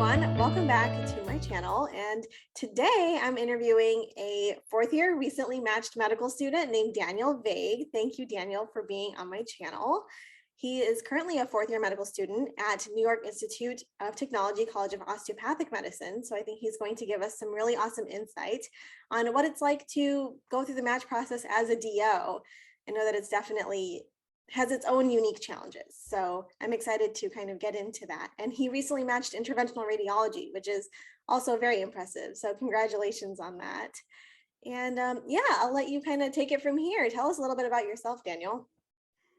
everyone, welcome back to my channel. And today I'm interviewing a fourth year recently matched medical student named Daniel Veyg. Thank you, Daniel, for being on my channel. He is currently a fourth year medical student at New York Institute of Technology College of Osteopathic Medicine. So I think he's going to give us some really awesome insight on what it's like to go through the match process as a DO. I know that it's definitely has its own unique challenges. So I'm excited to kind of get into that. And he recently matched interventional radiology, which is also very impressive. So congratulations on that. And yeah, I'll let you kind of take it from here. Tell us a little bit about yourself, Daniel.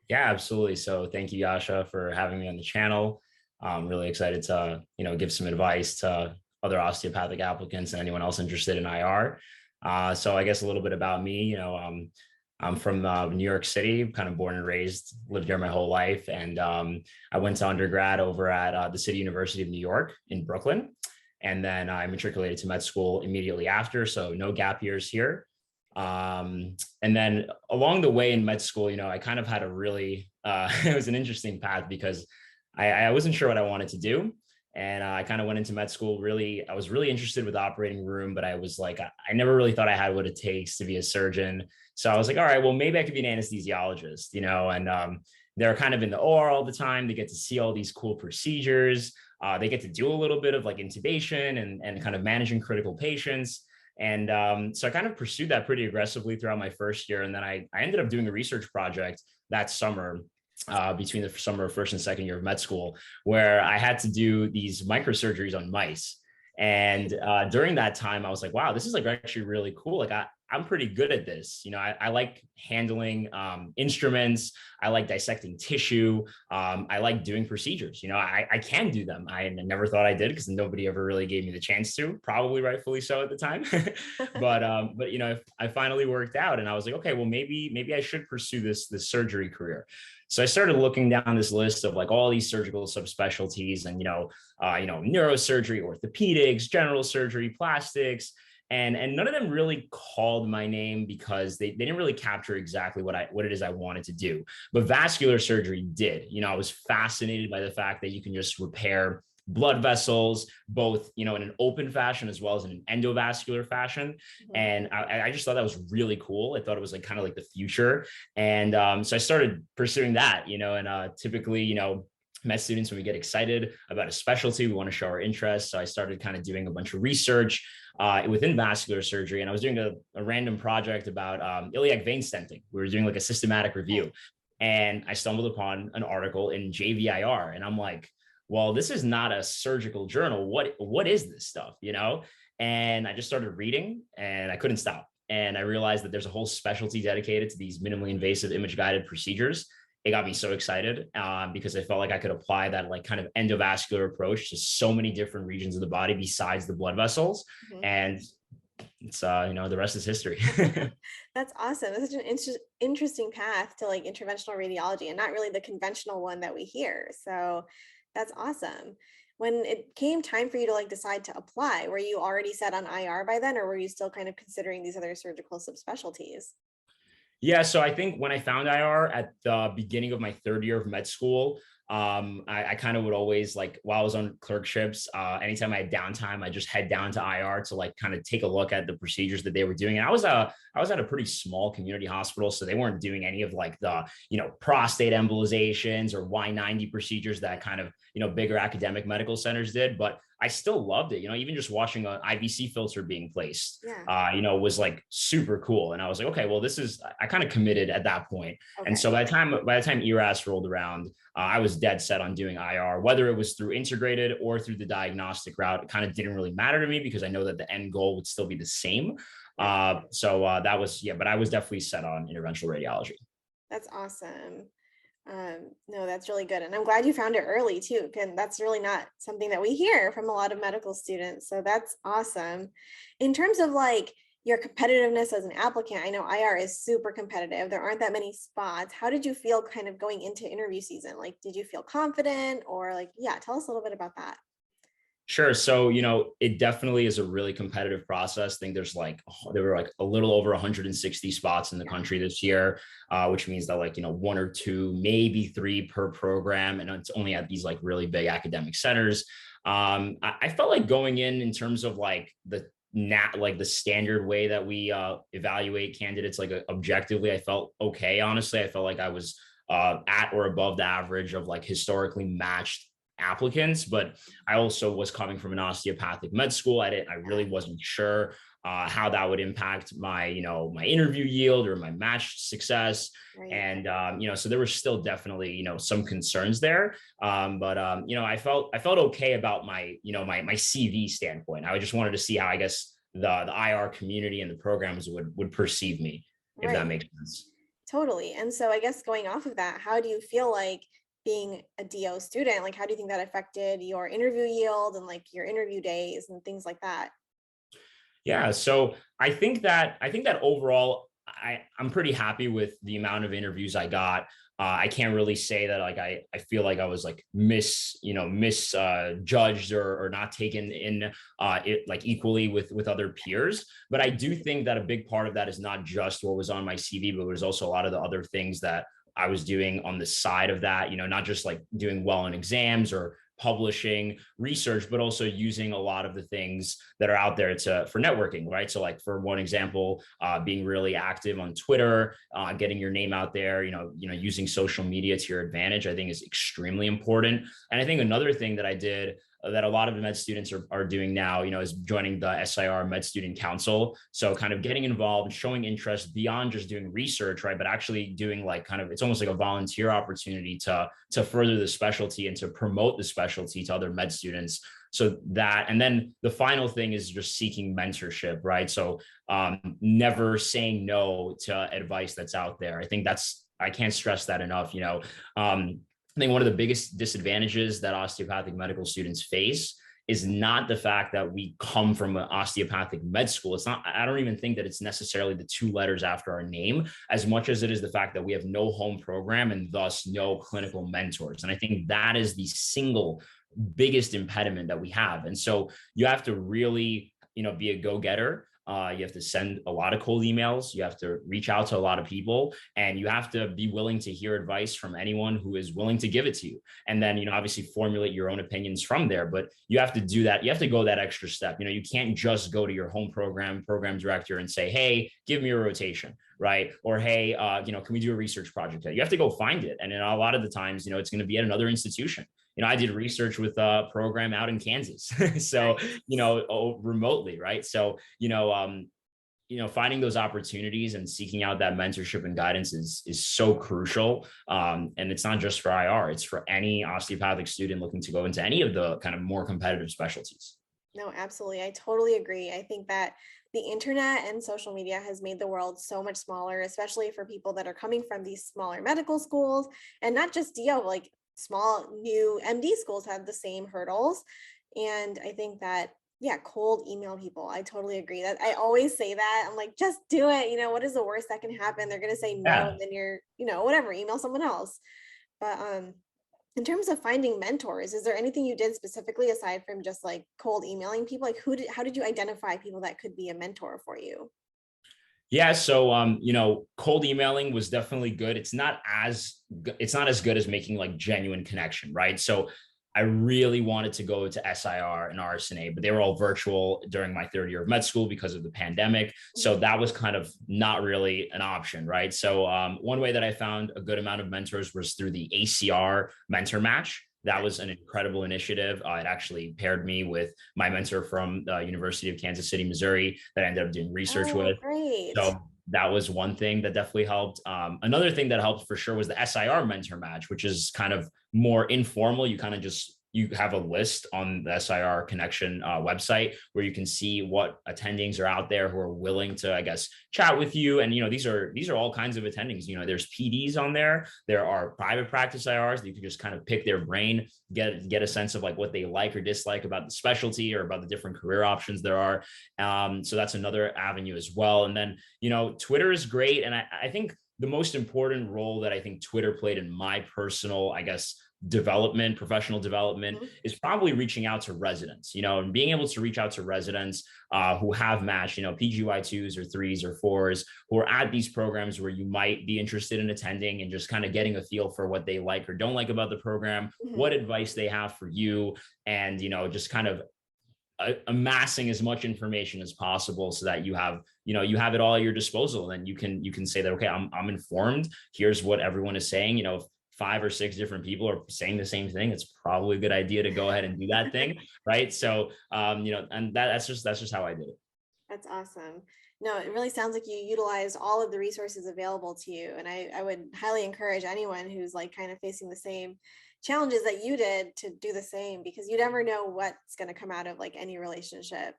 Yeah, absolutely. So thank you, Yasha, for having me on the channel. I'm really excited to, give some advice to other osteopathic applicants and anyone else interested in IR. So I guess a little bit about me, I'm from New York City, kind of born and raised, lived here my whole life. And I went to undergrad over at the City University of New York in Brooklyn. And then I matriculated to med school immediately after. So no gap years here. And then along the way in med school, I kind of had a really, it was an interesting path because I wasn't sure what I wanted to do. And I kind of went into med school. I was really interested with operating room, but I was like, I never really thought I had what it takes to be a surgeon. So I was like, all right, well, maybe I could be an anesthesiologist, and they're kind of in the OR all the time. They get to see all these cool procedures. They get to do a little bit of like intubation and kind of managing critical patients. And so I kind of pursued that pretty aggressively throughout my first year. And then I ended up doing a research project that summer between the summer of first and second year of med school, where I had to do these microsurgeries on mice. And during that time, I was like, wow, this is like actually really cool. Like I'm pretty good at this. I like handling instruments. I like dissecting tissue. I like doing procedures. I can do them. I never thought I did because nobody ever really gave me the chance to, probably rightfully so at the time. but I finally worked out and I was like, okay, well, maybe I should pursue this surgery career. So I started looking down this list of like all these surgical subspecialties and, neurosurgery, orthopedics, general surgery, plastics, and none of them really called my name because they didn't really capture exactly what it is I wanted to do. But vascular surgery did. I was fascinated by the fact that you can just repair blood vessels, both, in an open fashion as well as in an endovascular fashion. And I just thought that was really cool. I thought it was like kind of like the future. And so I started pursuing that, and typically, med students, when we get excited about a specialty, we want to show our interest. So I started kind of doing a bunch of research within vascular surgery. And I was doing a random project about iliac vein stenting. We were doing like a systematic review. And I stumbled upon an article in JVIR. And I'm like, well, this is not a surgical journal. What is this stuff, And I just started reading and I couldn't stop. And I realized that there's a whole specialty dedicated to these minimally invasive image guided procedures. It got me so excited because I felt like I could apply that like kind of endovascular approach to so many different regions of the body besides the blood vessels. And it's, the rest is history. That's awesome. That's such an interesting path to like interventional radiology and not really the conventional one that we hear. So that's awesome. When it came time for you to like decide to apply, were you already set on IR by then, or were you still kind of considering these other surgical subspecialties? Yeah, so I think when I found IR at the beginning of my third year of med school, I kind of would always like while I was on clerkships, anytime I had downtime, I just head down to IR to like kind of take a look at the procedures that they were doing. And I was at a pretty small community hospital, so they weren't doing any of like the prostate embolizations or Y90 procedures that kind of bigger academic medical centers did, but I still loved it. Even just watching an IVC filter being placed, was like super cool. And I was like, okay, well, I kind of committed at that point. Okay. And so by the time ERAS rolled around, I was dead set on doing IR, whether it was through integrated or through the diagnostic route. It kind of didn't really matter to me because I know that the end goal would still be the same. That was, but I was definitely set on interventional radiology. That's awesome. No, that's really good. And I'm glad you found it early too, because that's really not something that we hear from a lot of medical students. So that's awesome. In terms of like your competitiveness as an applicant, I know IR is super competitive. There aren't that many spots. How did you feel kind of going into interview season? Like, did you feel confident or like, tell us a little bit about that. Sure. So, it definitely is a really competitive process. I think there were like a little over 160 spots in the Yeah. country this year, which means that like, one or two, maybe three per program. And it's only at these like really big academic centers. I felt like going in terms of like the standard way that we evaluate candidates, like objectively, I felt okay. Honestly, I felt like I was at or above the average of like historically matched applicants, but I also was coming from an osteopathic med school. I really wasn't sure how that would impact my, my interview yield or my match success. Right. And, so there were still definitely, some concerns there. But I felt okay about my, my CV standpoint. I just wanted to see how, I guess, the IR community and the programs would perceive me, if that Right. makes sense. Totally. And so I guess going off of that, how do you feel like being a DO student, like how do you think that affected your interview yield and like your interview days and things like that? Yeah, so I think that overall, I'm pretty happy with the amount of interviews I got. I can't really say that like I feel like I was like misjudged or not taken in it like equally with other peers. But I do think that a big part of that is not just what was on my CV, but there's also a lot of the other things that I was doing on the side of that. Not just like doing well in exams or publishing research, but also using a lot of the things that are out there for networking, right? So like for one example, being really active on Twitter, getting your name out there, using social media to your advantage, I think is extremely important. And I think another thing that I did that a lot of the med students are doing now, is joining the SIR Med Student Council. So kind of getting involved and showing interest beyond just doing research, right? But actually doing like kind of, it's almost like a volunteer opportunity to further the specialty and to promote the specialty to other med students. So that, and then the final thing is just seeking mentorship, right? So never saying no to advice that's out there. I can't stress that enough. I think one of the biggest disadvantages that osteopathic medical students face is not the fact that we come from an osteopathic med school. I don't even think that it's necessarily the two letters after our name as much as it is the fact that we have no home program and thus no clinical mentors. And I think that is the single biggest impediment that we have. And so you have to really, be a go-getter. You have to send a lot of cold emails. You have to reach out to a lot of people, and you have to be willing to hear advice from anyone who is willing to give it to you. And then, obviously formulate your own opinions from there. But you have to do that. You have to go that extra step. You can't just go to your home program director and say, "Hey, give me a rotation." Right. Or, hey, can we do a research project? You have to go find it. And then a lot of the times, it's going to be at another institution. I did research with a program out in Kansas. So, remotely. Right. So, finding those opportunities and seeking out that mentorship and guidance is so crucial. And it's not just for IR, it's for any osteopathic student looking to go into any of the kind of more competitive specialties. No, absolutely. I totally agree. I think that the internet and social media has made the world so much smaller, especially for people that are coming from these smaller medical schools and not just DO, like small new MD schools have the same hurdles. And I think that, yeah, cold email people. I totally agree that I always say that. I'm like, just do it. What is the worst that can happen? They're going to say no, Yeah. and then you're, whatever, email someone else. But in terms of finding mentors, is there anything you did specifically aside from just like cold emailing people? Like how did you identify people that could be a mentor for you? Yeah, so cold emailing was definitely good. It's not as good as making like genuine connection, right? So I really wanted to go to SIR and RSNA, but they were all virtual during my third year of med school because of the pandemic. So Mhm. that was kind of not really an option, right? So one way that I found a good amount of mentors was through the ACR mentor match. That was an incredible initiative. It actually paired me with my mentor from the University of Kansas City, Missouri, that I ended up doing research Oh, with. great. So that was one thing that definitely helped. Another thing that helped for sure was the SIR mentor match, which is kind of more informal. You have a list on the SIR connection website where you can see what attendings are out there who are willing to, I guess, chat with you. And these are all kinds of attendings. There's PDs on there. There are private practice IRs that you can just kind of pick their brain, get a sense of like what they like or dislike about the specialty or about the different career options there are. So that's another avenue as well. And then, Twitter is great. And I think the most important role that I think Twitter played in my personal, I guess, development, professional development, Mhm. is probably reaching out to residents, and being able to reach out to residents who have matched, PGY2s or threes or fours, who are at these programs where you might be interested in attending, and just kind of getting a feel for what they like or don't like about the program, what Mhm. advice they have for you, and, just kind of amassing as much information as possible so that you have it all at your disposal. And you can say that, okay, I'm informed. Here's what everyone is saying. If 5 or 6 different people are saying the same thing, it's probably a good idea to go ahead and do that thing, right? So and that's just how I did it. That's awesome. No, it really sounds like you utilized all of the resources available to you. And I would highly encourage anyone who's like kind of facing the same challenges that you did to do the same, because you never know what's going to come out of like any relationship.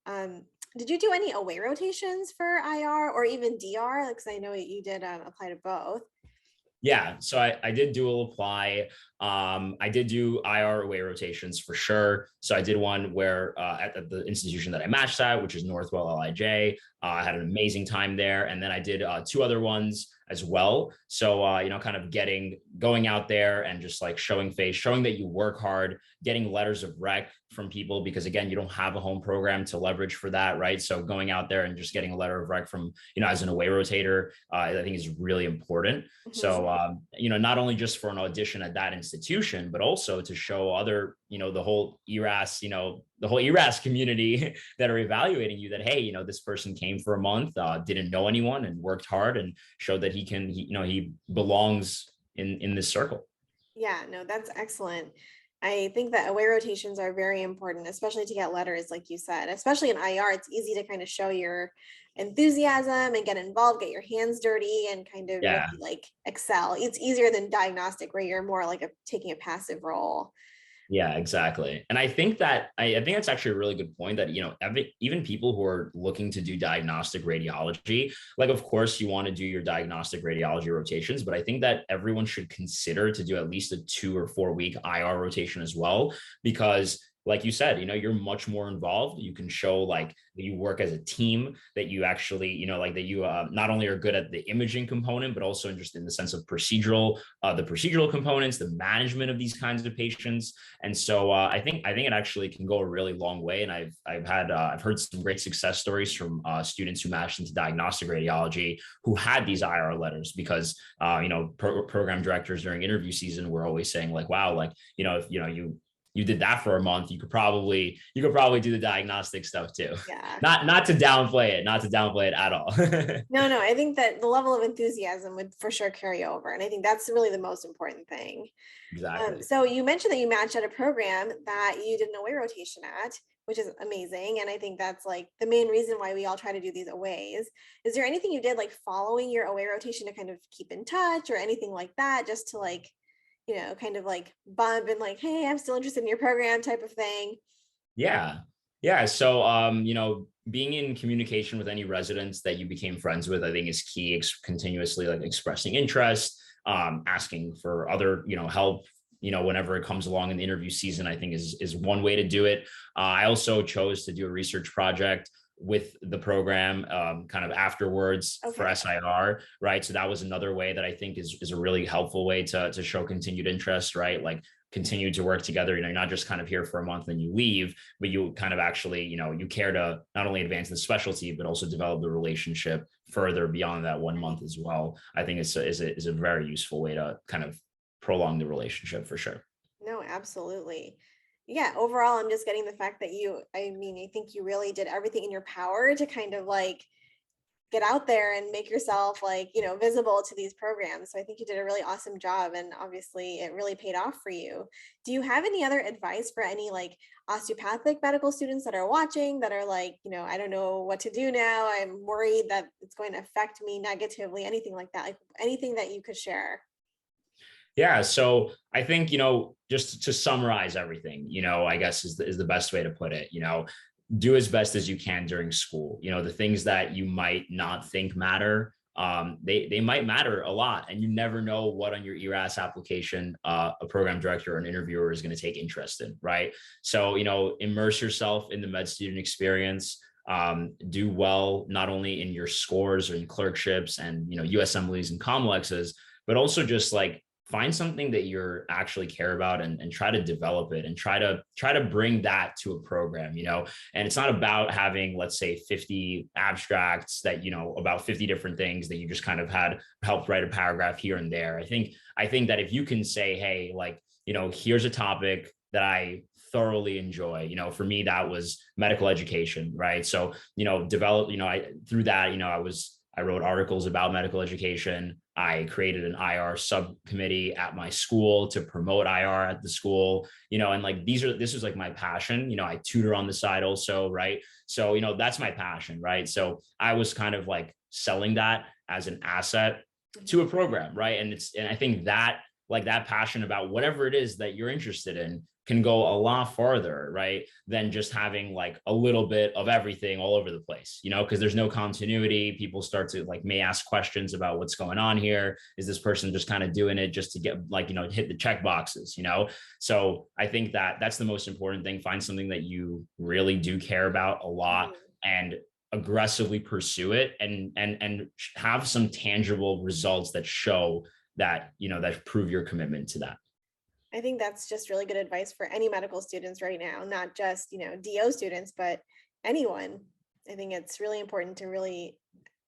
Um, did you do any away rotations for IR or even DR? Because I know you did apply to both. Yeah, so I did dual apply. I did do IR away rotations for sure. So I did one where at the institution that I matched at, which is Northwell LIJ. I had an amazing time there, and then I did 2 other ones as well. So kind of going out there and just like showing face, showing that you work hard, getting letters of rec from people, because again, you don't have a home program to leverage for that, right? So going out there and just getting a letter of rec from, as an away rotator, I think is really important. Mhm. So, not only just for an audition at that institution, but also to show other, the whole ERAS community that are evaluating you that, hey, this person came for a month, didn't know anyone, and worked hard, and showed that he belongs in this circle. Yeah, no, that's excellent. I think that away rotations are very important, especially to get letters, like you said, especially in IR. It's easy to kind of show your enthusiasm and get involved, get your hands dirty, and kind of really Yeah. like excel. It's easier than diagnostic, where you're more like taking a passive role. Yeah, exactly. And I think I think that's actually a really good point that, even people who are looking to do diagnostic radiology, like, of course, you want to do your diagnostic radiology rotations, but I think that everyone should consider to do at least a 2 or 4 week IR rotation as well, because like you said, you're much more involved. You can show like that you work as a team, that you actually, like that you not only are good at the imaging component, but also just in the sense of the procedural components, the management of these kinds of patients. And so I think it actually can go a really long way. And I've heard some great success stories from students who matched into diagnostic radiology who had these IR letters, because program directors during interview season were always saying like, wow, like, if you did that for a month, you could probably do the diagnostic stuff too. Yeah. Not to downplay it, at all. No, no, I think that the level of enthusiasm would for sure carry over. And I think that's really the most important thing. Exactly. So you mentioned that you matched at a program that you did an away rotation at, which is amazing. And I think that's like the main reason why we all try to do these aways. Is there anything you did like following your away rotation to kind of keep in touch or anything like that, just to like, kind of like bump and like, hey, I'm still interested in your program type of thing? Yeah. Yeah. So, being in communication with any residents that you became friends with, I think is key. Continuously like expressing interest, asking for other, help, whenever it comes along in the interview season, I think is one way to do it. I also chose to do a research project with the program kind of afterwards for Okay. SIR, right? So that was another way that I think is a really helpful way to show continued interest, right? Like continue to work together. You're not just kind of here for a month and you leave, but you kind of actually, you care to not only advance the specialty, but also develop the relationship further beyond that 1 month as well. I think is a very useful way to kind of prolong the relationship for sure. No, absolutely. Yeah, overall, I'm just getting the fact that I mean, I think you really did everything in your power to kind of like get out there and make yourself like, visible to these programs. So I think you did a really awesome job, and obviously it really paid off for you. Do you have any other advice for any like osteopathic medical students that are watching that are like, I don't know what to do now. I'm worried that it's going to affect me negatively, anything like that, like anything that you could share? Yeah. So I think, just to summarize everything, I guess is the best way to put it, do as best as you can during school. The things that you might not think matter, they might matter a lot, and you never know what on your ERAS application a program director or an interviewer is going to take interest in, right? So immerse yourself in the med student experience. do well, not only in your scores or in clerkships and, USMLEs and COMLEXs, but also just like find something that you're actually care about, and try to develop it, and try to bring that to a program, and it's not about having, let's say, 50 abstracts that, about 50 different things that you just kind of had helped write a paragraph here and there. I think that if you can say, hey, like, here's a topic that I thoroughly enjoy. For me, that was medical education, right? So, through that, I wrote articles about medical education. I created an IR subcommittee at my school to promote IR at the school, and like this is like my passion. I tutor on the side also, right? So, that's my passion, right? So I was kind of like selling that as an asset to a program, right? And I think that, like, that passion about whatever it is that you're interested in can go a lot farther, right, than just having like a little bit of everything all over the place, because there's no continuity. People start to like may ask questions about what's going on here. Is this person just kind of doing it just to get like, hit the check boxes, So I think that that's the most important thing. Find something that you really do care about a lot, and aggressively pursue it, and have some tangible results that show that, that prove your commitment to that. I think that's just really good advice for any medical students right now, not just, DO students, but anyone. I think it's really important to really,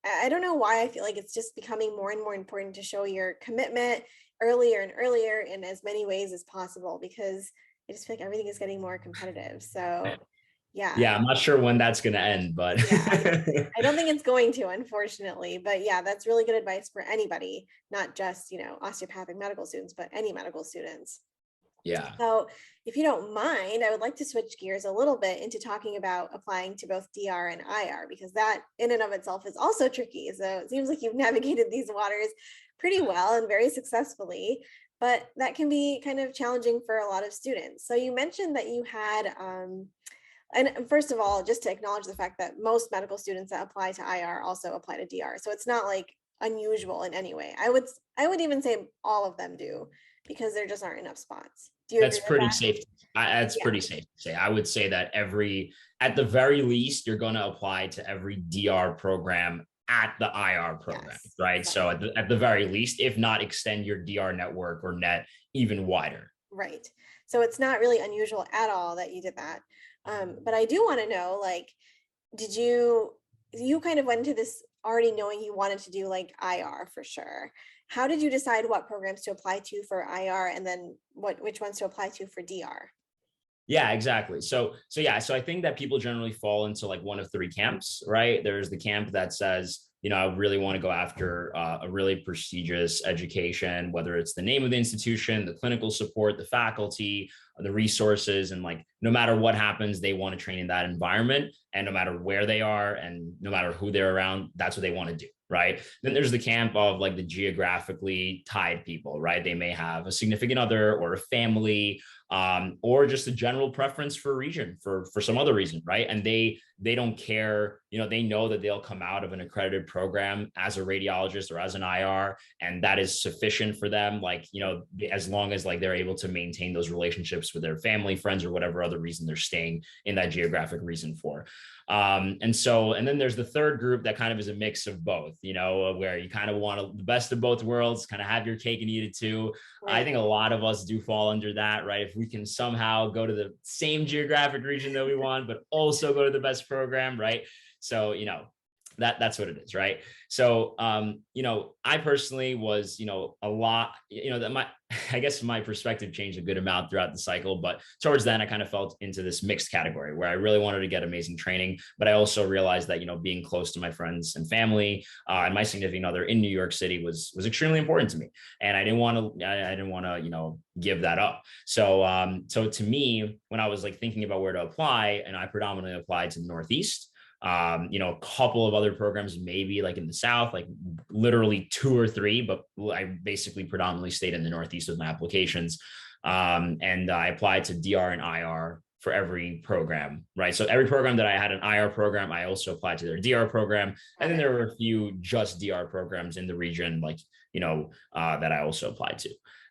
I don't know why I feel like it's just becoming more and more important to show your commitment earlier and earlier in as many ways as possible, because I just feel like everything is getting more competitive. So yeah. Yeah, I'm not sure when that's going to end, but Yeah, I don't think it's going to, unfortunately. But yeah, that's really good advice for anybody, not just, osteopathic medical students, but any medical students. yeah. So if you don't mind, I would like to switch gears a little bit into talking about applying to both DR and IR, because that in and of itself is also tricky. So it seems like you've navigated these waters pretty well and very successfully, but that can be kind of challenging for a lot of students. So you mentioned that you had, and first of all, just to acknowledge the fact that most medical students that apply to IR also apply to DR. So it's not like unusual in any way. I would even say all of them do, because there just aren't enough spots. Do you That's agree with pretty that? safe. That's Yeah. pretty safe to say. I would say that at the very least, you're going to apply to every DR program at the IR program, Yes, right? exactly. So at the very least, if not, extend your DR network or net even wider. Right. So it's not really unusual at all that you did that. But I do want to know, like, did you kind of went into this already knowing you wanted to do like IR for sure? How did you decide what programs to apply to for IR, and then which ones to apply to for DR? Yeah, exactly. So I think that people generally fall into like one of three camps, right? There's the camp that says, I really want to go after a really prestigious education, whether it's the name of the institution, the clinical support, the faculty, the resources, and like no matter what happens, they want to train in that environment, and no matter where they are and no matter who they're around, that's what they want to do. Right. Then there's the camp of like the geographically tied people, right? They may have a significant other or a family, or just a general preference for a region for some other reason, right? And they don't care, they know that they'll come out of an accredited program as a radiologist or as an IR, and that is sufficient for them. Like, as long as like they're able to maintain those relationships with their family, friends, or whatever other reason they're staying in that geographic reason for. And then there's the third group that kind of is a mix of both, where you kind of want the best of both worlds, kind of have your cake and eat it too. Right. I think a lot of us do fall under that, right? If we can somehow go to the same geographic region that we want, but also go to the best program, right? So, that's what it is, right? So, I personally was, a lot, that I guess my perspective changed a good amount throughout the cycle, but towards then I kind of felt into this mixed category where I really wanted to get amazing training, but I also realized that, being close to my friends and family, and my significant other in New York City was extremely important to me. And I didn't want to, give that up. So to me, when I was like thinking about where to apply, and I predominantly applied to the Northeast, a couple of other programs, maybe like in the South, like literally 2 or 3, but I basically predominantly stayed in the Northeast with my applications. And I applied to DR and IR for every program, right? So every program that I had an IR program, I also applied to their DR program. And then there were a few just DR programs in the region, like, that I also applied to.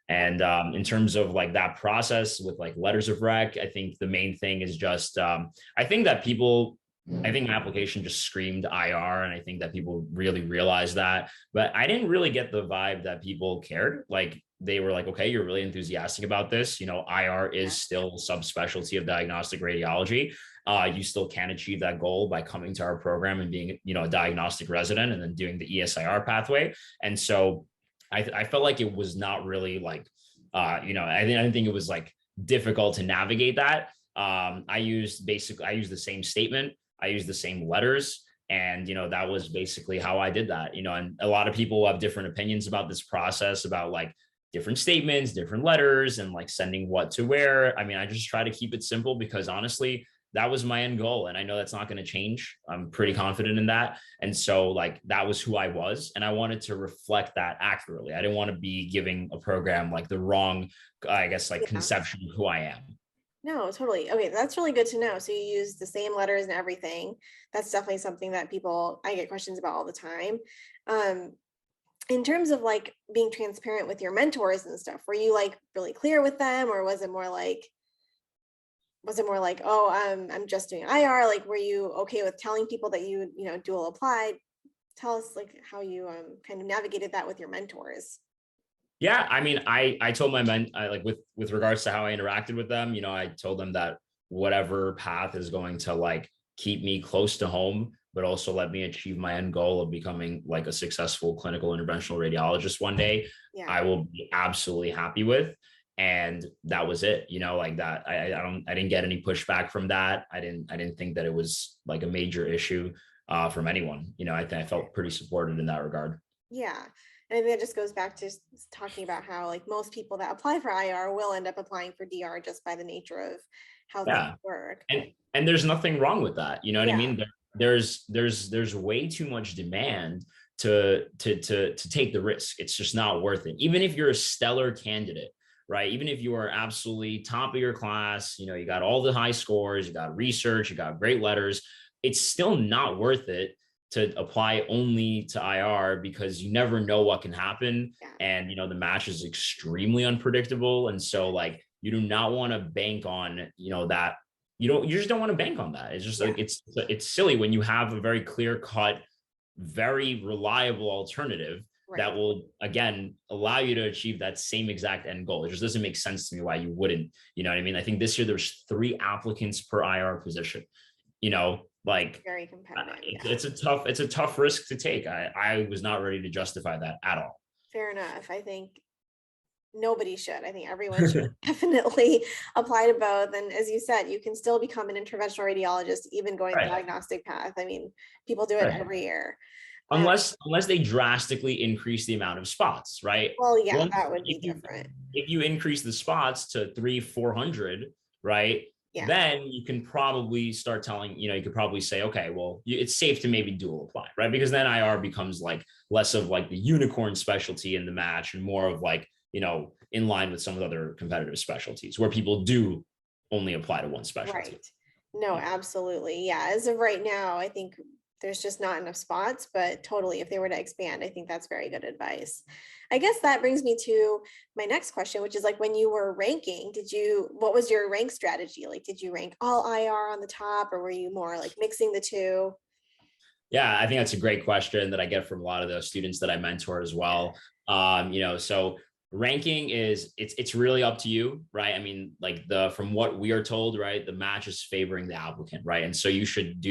And in terms of like that process with like letters of rec, I think the main thing is just, I think that people I think my application just screamed IR, and I think that people really realized that. But I didn't really get the vibe that people cared. Like they were like, okay, you're really enthusiastic about this. IR is Yeah. still a subspecialty of diagnostic radiology. You still can achieve that goal by coming to our program and being, a diagnostic resident and then doing the ESIR pathway. And so I felt like it was not really like, I didn't think it was like difficult to navigate that. I used the same statement. I used the same letters. And, that was basically how I did that, and a lot of people have different opinions about this process, about like different statements, different letters, and like sending what to where. I mean, I just try to keep it simple because honestly, that was my end goal. And I know that's not going to change. I'm pretty confident in that. And so like, that was who I was. And I wanted to reflect that accurately. I didn't want to be giving a program like the wrong, I guess, like Yeah. conception of who I am. No, totally. Okay, that's really good to know. So you use the same letters and everything. That's definitely something that I get questions about all the time. Um, in terms of like being transparent with your mentors and stuff, were you like really clear with them, or was it more like, oh, I'm just doing IR? Like, were you okay with telling people that dual applied? Tell us like how you kind of navigated that with your mentors. Yeah, I mean, I told my men, like with regards to how I interacted with them, I told them that whatever path is going to like keep me close to home, but also let me achieve my end goal of becoming like a successful clinical interventional radiologist one day, Yeah. I will be absolutely happy with. And that was it, like that. I didn't get any pushback from that. I didn't think that it was like a major issue from anyone. I felt pretty supported in that regard. Yeah. And I think that just goes back to talking about how like most people that apply for IR will end up applying for DR just by the nature of how things Yeah. work. And there's nothing wrong with that. You know what I Yeah. mean? There's way too much demand to take the risk. It's just not worth it. Even if you're a stellar candidate, right? Even if you are absolutely top of your class, you got all the high scores, you got research, you got great letters, it's still not worth it to apply only to IR because you never know what can happen. Yeah. And the match is extremely unpredictable. And so like you do not want to bank on, that you just don't want to bank on that. It's just Yeah. like it's silly when you have a very clear cut, very reliable alternative that Right. will again allow you to achieve that same exact end goal. It just doesn't make sense to me why you wouldn't. You know what I mean? I think this year there's 3 applicants per IR position. Like Very competitive. it's, Yeah. it's a tough risk to take. I was not ready to justify that at all. Fair enough. I think nobody should. I think everyone should definitely apply to both. And as you said, you can still become an interventional radiologist, even going the Right. diagnostic path. I mean, people do it Right. every year. Um, Unless they drastically increase the amount of spots, right? well, yeah, Once that would be if you different. if you increase the spots to 300-400, right? Yeah. Then you can probably start telling, you could probably say, okay, well, it's safe to maybe dual apply, right? Because then IR becomes like less of like the unicorn specialty in the match and more of like, in line with some of the other competitive specialties where people do only apply to one specialty. Right. No, Yeah. absolutely. Yeah. As of right now, I think there's just not enough spots, but totally, if they were to expand, I think that's very good advice. I guess that brings me to my next question, which is like when you were ranking, what was your rank strategy? Like, did you rank all IR on the top, or were you more like mixing the two? Yeah, I think that's a great question that I get from a lot of the students that I mentor as well. So ranking it's really up to you, right? I mean, like from what we are told, right, the match is favoring the applicant, right? And so you should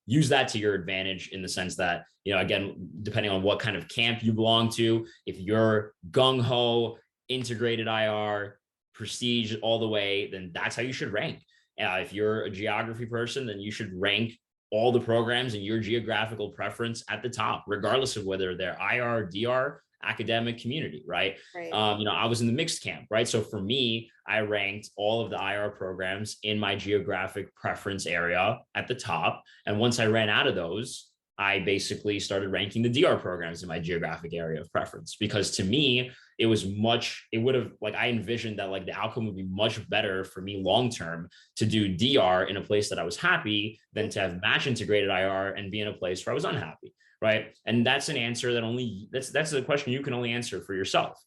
use that to your advantage in the sense that, again, depending on what kind of camp you belong to, if you're gung-ho, integrated IR, prestige all the way, then that's how you should rank. If you're a geography person, then you should rank all the programs in your geographical preference at the top, regardless of whether they're IR, DR, academic, community, right? Right. I was in the mixed camp, right? So for me, I ranked all of the IR programs in my geographic preference area at the top. And once I ran out of those, I basically started ranking the DR programs in my geographic area of preference because to me, it would have like I envisioned that like the outcome would be much better for me long term to do DR in a place that I was happy than to have match integrated IR and be in a place where I was unhappy, right? And that's an answer that's a question you can only answer for yourself.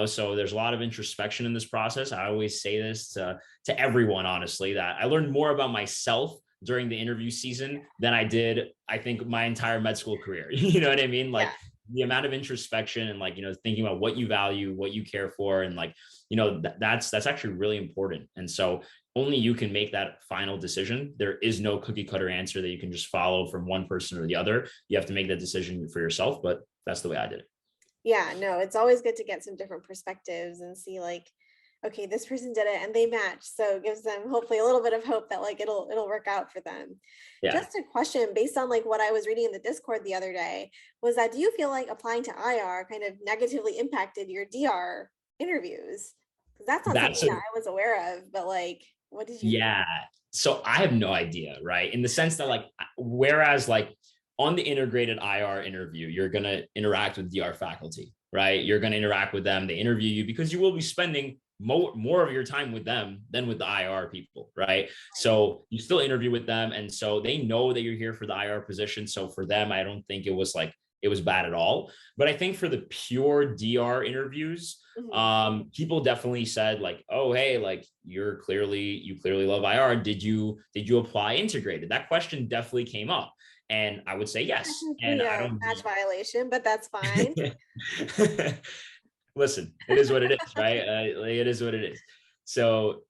So there's a lot of introspection in this process. I always say this to everyone, honestly, that I learned more about myself during the interview season than I did, I think, my entire med school career. You know what I mean? Like Yeah. the amount of introspection and like, thinking about what you value, what you care for. And like, that's actually really important. And so only you can make that final decision. There is no cookie cutter answer that you can just follow from one person or the other. You have to make that decision for yourself, but that's the way I did it. Yeah, no, it's always good to get some different perspectives and see like, okay, this person did it and they match. So it gives them hopefully a little bit of hope that like it'll work out for them. Yeah. Just a question based on like what I was reading in the Discord the other day was that do you feel like applying to IR kind of negatively impacted your DR interviews? Because that's not That's something a, that I was aware of, but like, what did you think? yeah. So I have no idea, right? In the sense that like, whereas like on the integrated IR interview, you're going to interact with DR faculty, right? You're going to interact with them. They interview you because you will be spending more of your time with them than with the IR people, right? So you still interview with them. And so they know that you're here for the IR position. So for them, I don't think it was bad at all. But I think for the pure DR interviews, people definitely said like, oh, hey, like you clearly love IR. Did you apply integrated? That question definitely came up. And I would say yes. And Technically I a don't match violation, but that's fine. listen, it is what it is, right? It is what it is. So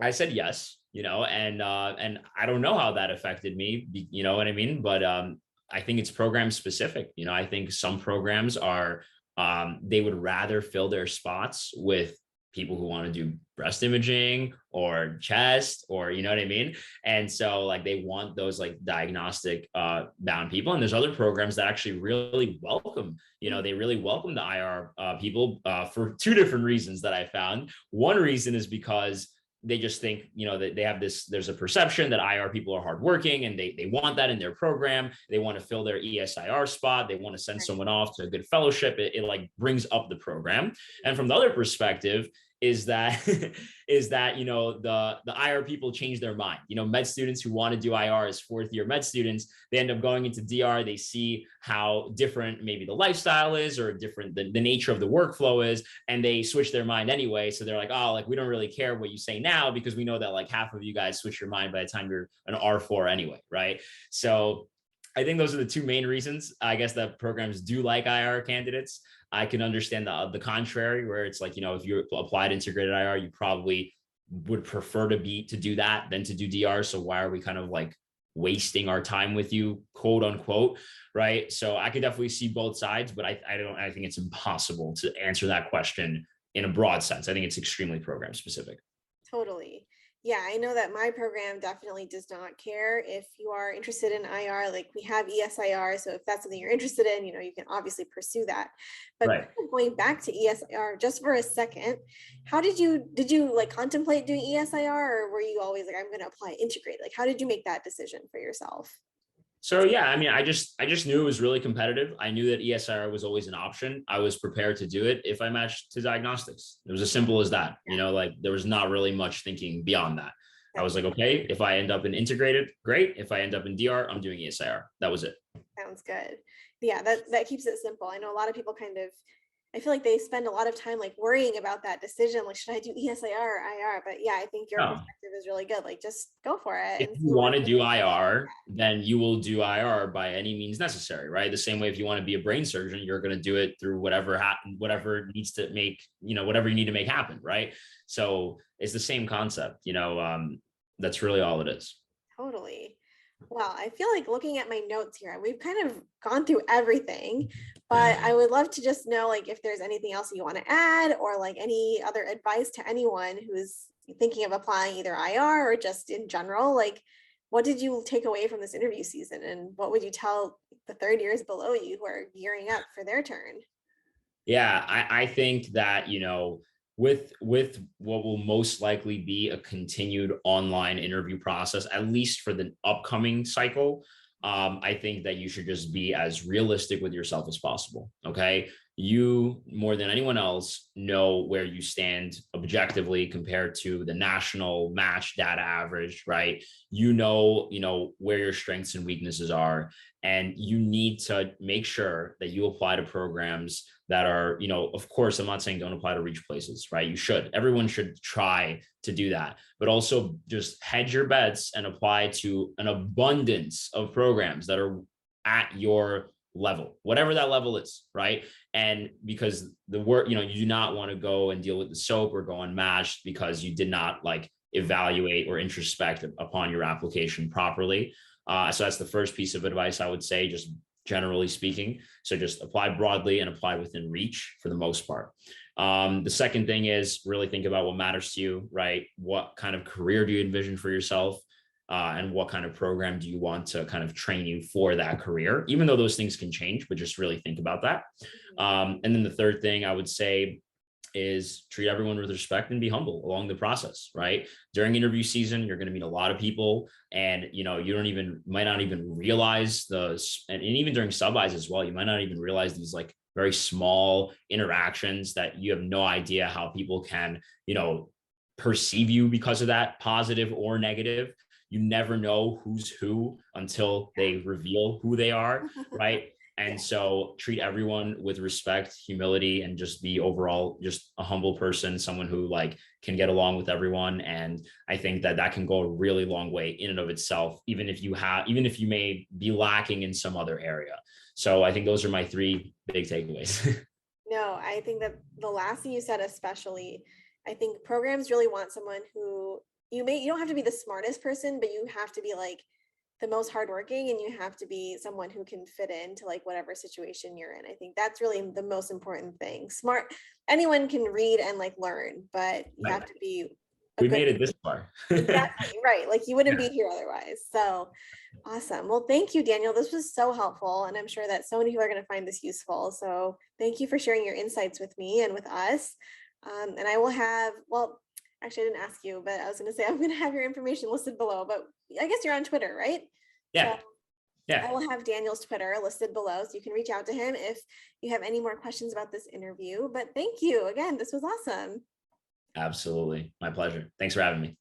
I said yes, and I don't know how that affected me, you know what I mean? But I think it's program specific. I think some programs are they would rather fill their spots with people who want to do breast imaging or chest, or you know what I mean? And so like they want those like diagnostic bound people. And there's other programs that actually really welcome, they really welcome the IR people for two different reasons that I found. One reason is because they just think, that they have there's a perception that IR people are hardworking and they want that in their program. They want to fill their ESIR spot. They want to send someone off to a good fellowship. It like brings up the program. And from the other perspective is that, the IR people change their mind. Med students who want to do IR as fourth year med students, they end up going into DR. They see how different maybe the lifestyle is or different the nature of the workflow is, and they switch their mind anyway. So they're like, oh, like we don't really care what you say now because we know that like half of you guys switch your mind by the time you're an R4 anyway, right? So I think those are the two main reasons, I guess, that programs do like IR candidates. I can understand the contrary, where it's like, if you applied integrated IR, you probably would prefer to do that than to do DR. So why are we kind of like wasting our time with you, quote unquote, right? So I could definitely see both sides, but I think it's impossible to answer that question in a broad sense. I think it's extremely program specific. Totally. Yeah, I know that my program definitely does not care if you are interested in IR. Like we have ESIR, so if that's something you're interested in, you can obviously pursue that. But right. Going back to ESIR just for a second, how did you like contemplate doing ESIR, or were you always like, I'm going to apply integrate? Like, how did you make that decision for yourself? So yeah, I mean, I just knew it was really competitive. I knew that ESIR was always an option. I was prepared to do it if I matched to diagnostics. It was as simple as that. Like there was not really much thinking beyond that. I was like, okay, if I end up in integrated, great. If I end up in DR, I'm doing ESIR. That was it. Sounds good. Yeah, that keeps it simple. I know a lot of people I feel like they spend a lot of time like worrying about that decision. Like, should I do ESIR or IR? But yeah, I think your perspective is really good. Like, just go for it. If you want to do IR, then you will do IR by any means necessary, right? The same way if you want to be a brain surgeon, you're going to do it through whatever needs to make, whatever you need to make happen, right? So it's the same concept, that's really all it is. Totally. Well, I feel like looking at my notes here, we've kind of gone through everything, but I would love to just know like if there's anything else you want to add or like any other advice to anyone who's thinking of applying either IR or just in general, like what did you take away from this interview season and what would you tell the third years below you who are gearing up for their turn? Yeah, I think that, with what will most likely be a continued online interview process, at least for the upcoming cycle, I think that you should just be as realistic with yourself as possible. Okay. you more than anyone else know where you stand objectively compared to the national match data average, right? You know where your strengths and weaknesses are, and you need to make sure that you apply to programs that are, of course, I'm not saying don't apply to reach places, right? You should. Everyone should try to do that, but also just hedge your bets and apply to an abundance of programs that are at your level, whatever that level is, right? And because the work, you do not want to go and deal with the soap or go unmatched because you did not like evaluate or introspect upon your application properly. So that's the first piece of advice I would say, just generally speaking. So just apply broadly and apply within reach for the most part. The second thing is really think about what matters to you, right? What kind of career do you envision for yourself? And what kind of program do you want to kind of train you for that career, even though those things can change, but just really think about that. And then the third thing I would say is treat everyone with respect and be humble along the process, right? During interview season, you're going to meet a lot of people, and you might not even realize and even during sub-Is as well, you might not even realize these like very small interactions that you have no idea how people can, perceive you because of that, positive or negative. You never know who's who until they reveal who they are, right? And so treat everyone with respect, humility, and just be overall just a humble person, someone who like can get along with everyone. And I think that can go a really long way in and of itself, even if you may be lacking in some other area. So I think those are my three big takeaways. No, I think that the last thing you said, especially, I think programs really want someone who you don't have to be the smartest person, but you have to be like the most hardworking, and you have to be someone who can fit into like whatever situation you're in. I think that's really the most important thing. Smart, anyone can read and like learn, but you have to be we made it this far. Exactly, right. Like you wouldn't be here otherwise. So awesome. Well, thank you, Daniel. This was so helpful, and I'm sure that so many people are going to find this useful. So thank you for sharing your insights with me and with us. And I will have, well, actually, I didn't ask you, but I was going to say I'm going to have your information listed below, but I guess you're on Twitter, right? Yeah. So Yeah. I will have Daniel's Twitter listed below, so you can reach out to him if you have any more questions about this interview. But thank you again. This was awesome. Absolutely. My pleasure. Thanks for having me.